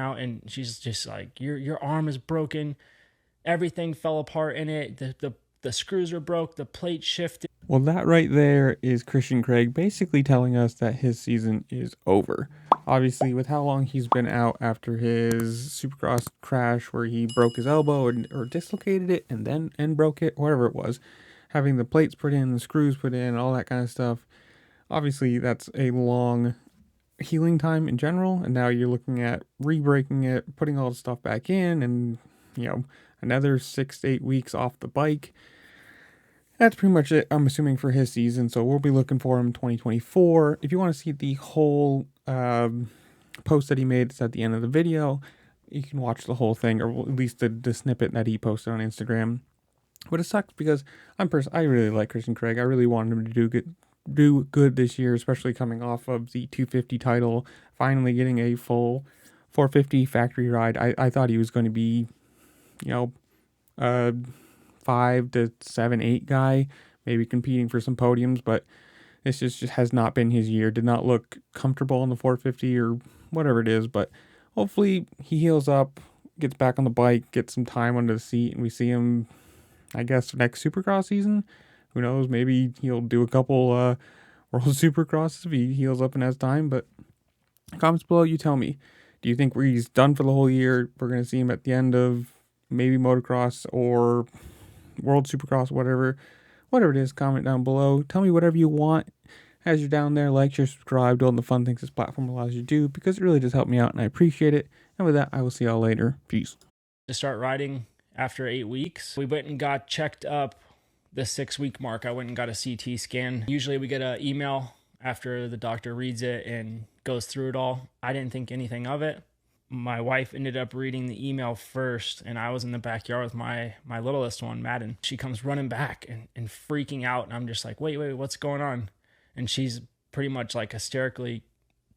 out, and she's just like, your arm is broken. Everything fell apart in it. The screws were broke. The plate shifted. Well, that right there is Christian Craig basically telling us that his season is over. Obviously, with how long he's been out after his supercross crash where he broke his elbow or dislocated it and broke it, whatever it was, having the plates put in, the screws put in, all that kind of stuff. Obviously, that's a long healing time in general, and now you're looking at re-breaking it, putting all the stuff back in, and, another 6 to 8 weeks off the bike. That's pretty much it, I'm assuming, for his season, so we'll be looking for him in 2024. If you want to see the whole post that he made, it's at the end of the video. You can watch the whole thing, or at least the snippet that he posted on Instagram. But it sucks because I really like Christian Craig. I really wanted him to do good this year, especially coming off of the 250 title, finally getting a full 450 factory ride. I thought he was going to be, 5 to 7, 8 guy, maybe competing for some podiums, but this just has not been his year. Did not look comfortable on the 450 or whatever it is, but hopefully he heals up, gets back on the bike, gets some time under the seat, and we see him, I guess, next Supercross season. Who knows? Maybe he'll do a couple World Supercrosses if he heals up and has time. But comments below, you tell me. Do you think he's done for the whole year? We're going to see him at the end of maybe motocross or World Supercross, whatever it is. Comment down below. Tell me whatever you want. As you're down there, like, share, subscribe, do all the fun things this platform allows you to do, because it really does help me out and I appreciate it. And with that, I will see y'all later. Peace. To start riding after 8 weeks, we went and got checked up. The 6-week mark, I went and got a CT scan. Usually we get an email after the doctor reads it and goes through it all. I didn't think anything of it. My wife ended up reading the email first, and I was in the backyard with my littlest one, Madden. She comes running back and freaking out, and I'm just like, wait, what's going on? And she's pretty much like hysterically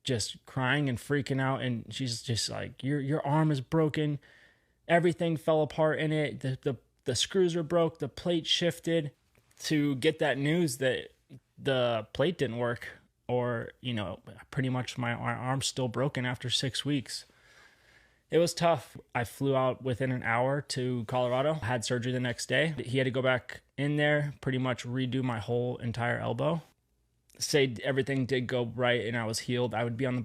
just crying and freaking out, and she's just like, your arm is broken. Everything fell apart in it. The screws were broke, the plate shifted. To get that news that the plate didn't work, or, pretty much my arm's still broken after 6 weeks. It was tough. I flew out within an hour to Colorado, had surgery the next day. He had to go back in there, pretty much redo my whole entire elbow. Say everything did go right and I was healed, I would be on the